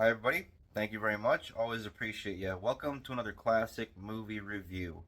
Hi, everybody. Thank you very much. Always appreciate you. Welcome to another classic movie review.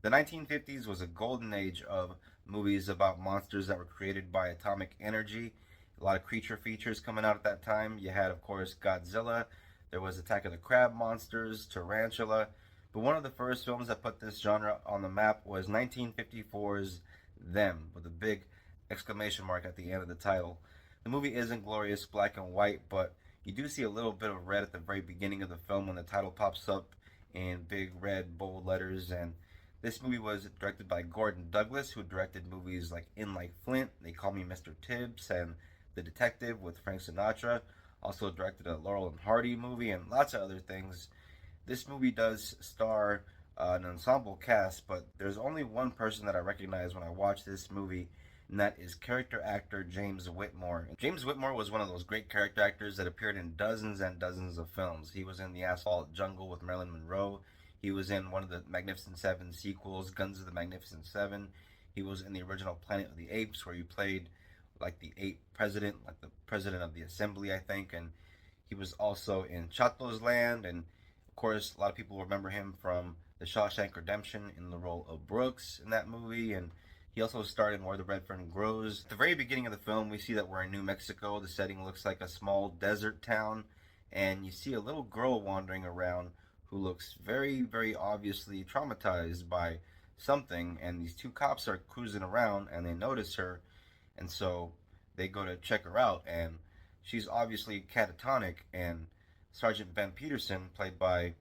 The 1950s was a golden age of movies about monsters that were created by atomic energy. A lot of creature features coming out at that time. You had, of course, Godzilla. There was Attack of the Crab Monsters, Tarantula. But one of the first films that put this genre on the map was 1954's Them, with a big exclamation mark at the end of the title. The movie isn't glorious black and white, but you do see a little bit of red at the very beginning of the film when the title pops up in big red bold letters. And this movie was directed by Gordon Douglas, who directed movies like In Like Flint, They Call Me Mr. Tibbs, and The Detective with Frank Sinatra. Also directed a Laurel and Hardy movie and lots of other things. This movie does star an ensemble cast, but there's only one person that I recognize when I watch this movie, and that is character actor James Whitmore. James Whitmore was one of those great character actors that appeared in dozens and dozens of films. He was in The Asphalt Jungle with Marilyn Monroe. He was in one of the Magnificent Seven sequels, Guns of the Magnificent Seven. He was in the original Planet of the Apes, where he played like the ape president, like the president of the assembly, I think. And he was also in Chato's Land, and of course, a lot of people remember him from The Shawshank Redemption in the role of Brooks in that movie, and he also starred in Where the Red Fern Grows. At the very beginning of the film, we see that we're in New Mexico. The setting looks like a small desert town, and you see a little girl wandering around who looks very, very obviously traumatized by something, and these two cops are cruising around and they notice her, and so they go to check her out, and she's obviously catatonic, and Sergeant Ben Peterson, played by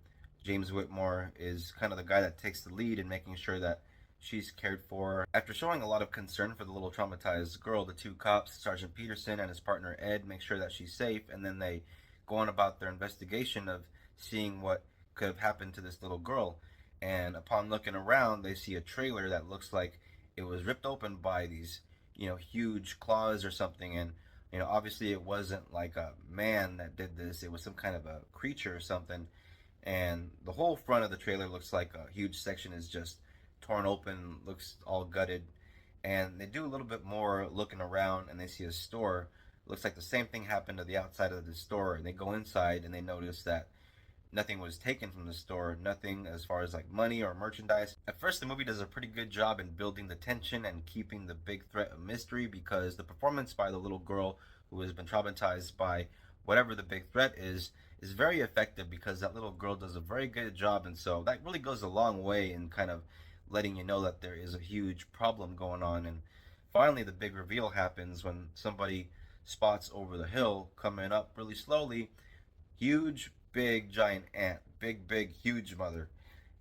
James Whitmore, is kind of the guy that takes the lead in making sure that she's cared for. After showing a lot of concern for the little traumatized girl, the two cops, Sergeant Peterson and his partner Ed, make sure that she's safe, and then they go on about their investigation of seeing what could have happened to this little girl. And upon looking around, they see a trailer that looks like it was ripped open by these, huge claws or something. And obviously it wasn't like a man that did this, it was some kind of a creature or something. And the whole front of the trailer looks like a huge section is just torn open, looks all gutted. And they do a little bit more looking around, and they see a store. Looks like the same thing happened to the outside of the store, and they go inside and they notice that nothing was taken from the store, nothing as far as like money or merchandise. At first, the movie does a pretty good job in building the tension and keeping the big threat a mystery, because the performance by the little girl who has been traumatized by whatever the big threat is very effective, because that little girl does a very good job. And so that really goes a long way in kind of letting you know that there is a huge problem going on. And finally, the big reveal happens when somebody spots over the hill coming up really slowly, huge, big, giant ant. Big, big, huge mother.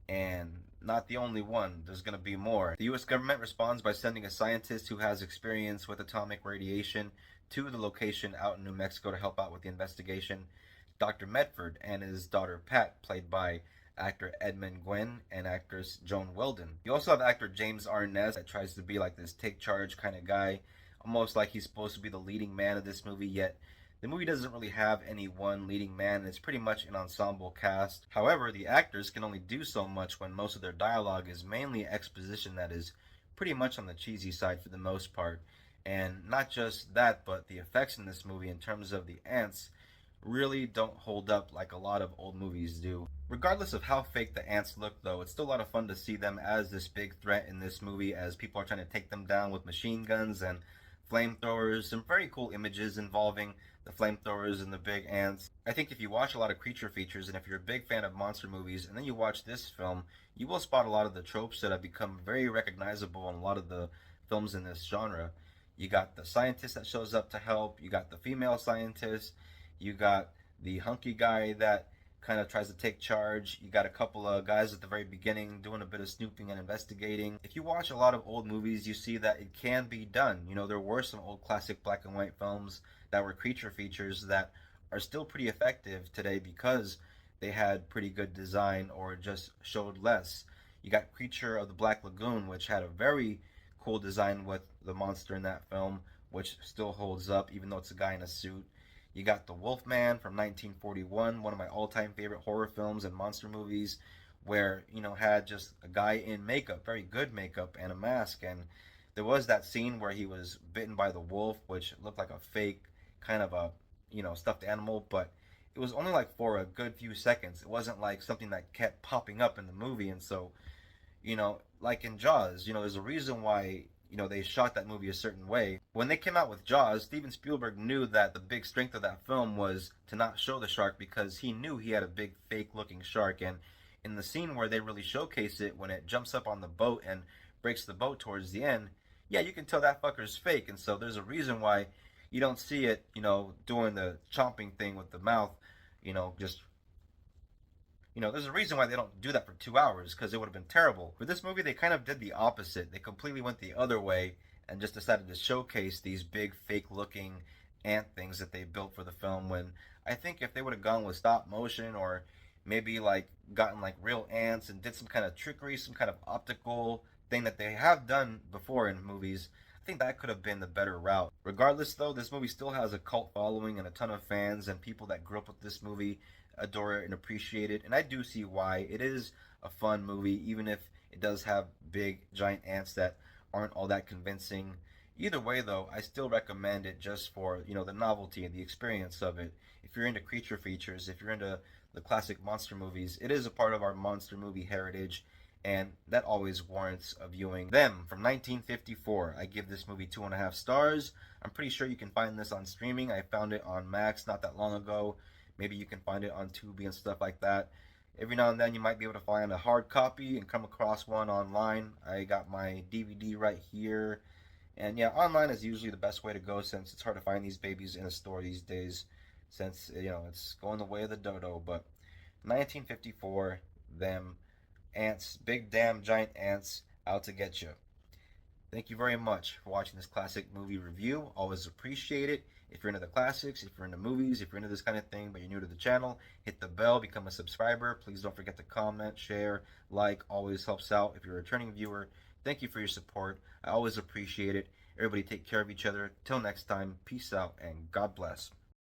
And not the only one, there's going to be more. The US government responds by sending a scientist who has experience with atomic radiation to the location out in New Mexico to help out with the investigation. Dr. Medford and his daughter Pat, played by actor Edmund Gwenn and actress Joan Weldon. You also have actor James Arness that tries to be like this take charge kind of guy, almost like he's supposed to be the leading man of this movie, yet the movie doesn't really have any one leading man. It's pretty much an ensemble cast. However, the actors can only do so much when most of their dialogue is mainly exposition that is pretty much on the cheesy side for the most part. And not just that, but the effects in this movie in terms of the ants really don't hold up like a lot of old movies do. Regardless of how fake the ants look, though, it's still a lot of fun to see them as this big threat in this movie as people are trying to take them down with machine guns and flamethrowers. Some very cool images involving the flamethrowers and the big ants. I think if you watch a lot of creature features, and if you're a big fan of monster movies, and then you watch this film, you will spot a lot of the tropes that have become very recognizable in a lot of the films in this genre. You got the scientist that shows up to help, you got the female scientist, you got the hunky guy that kind of tries to take charge. You got a couple of guys at the very beginning doing a bit of snooping and investigating. If you watch a lot of old movies, you see that it can be done. There were some old classic black and white films that were creature features that are still pretty effective today because they had pretty good design or just showed less. You got Creature of the Black Lagoon, which had a very cool design with the monster in that film, which still holds up even though it's a guy in a suit. You got The Wolfman from 1941, one of my all-time favorite horror films and monster movies, where, had just a guy in makeup, very good makeup, and a mask. And there was that scene where he was bitten by the wolf, which looked like a fake kind of a, stuffed animal, but it was only like for a good few seconds. It wasn't like something that kept popping up in the movie. And so, like in Jaws, there's a reason why, they shot that movie a certain way. When they came out with Jaws, Steven Spielberg knew that the big strength of that film was to not show the shark because he knew he had a big fake looking shark. And in the scene where they really showcase it, when it jumps up on the boat and breaks the boat towards the end, yeah, you can tell that fucker's fake. And so there's a reason why you don't see it, doing the chomping thing with the mouth, just there's a reason why they don't do that for 2 hours because it would have been terrible. For this movie, they kind of did the opposite. They completely went the other way and just decided to showcase these big fake looking ant things that they built for the film. When I think if they would have gone with stop motion or maybe like gotten like real ants and did some kind of trickery, some kind of optical thing that they have done before in movies, I think that could have been the better route. Regardless, though, this movie still has a cult following and a ton of fans and people that grew up with this movie adore it and appreciate it. And I do see why. It is a fun movie, even if it does have big, giant ants that aren't all that convincing. Either way, though, I still recommend it just for, the novelty and the experience of it. If you're into creature features, if you're into the classic monster movies, it is a part of our monster movie heritage, and that always warrants a viewing. Them from 1954. I give this movie 2.5 stars. I'm pretty sure you can find this on streaming. I found it on Max not that long ago. Maybe you can find it on Tubi and stuff like that. Every now and then you might be able to find a hard copy and come across one online. I got my DVD right here. And yeah, online is usually the best way to go since it's hard to find these babies in a store these days since, it's going the way of the dodo. But 1954, them ants, big damn giant ants out to get you. Thank you very much for watching this classic movie review. Always appreciate it. If you're into the classics, if you're into movies, if you're into this kind of thing, but you're new to the channel, hit the bell, become a subscriber. Please don't forget to comment, share, like, always helps out. If you're a returning viewer, thank you for your support. I always appreciate it. Everybody take care of each other. Till next time, peace out and God bless.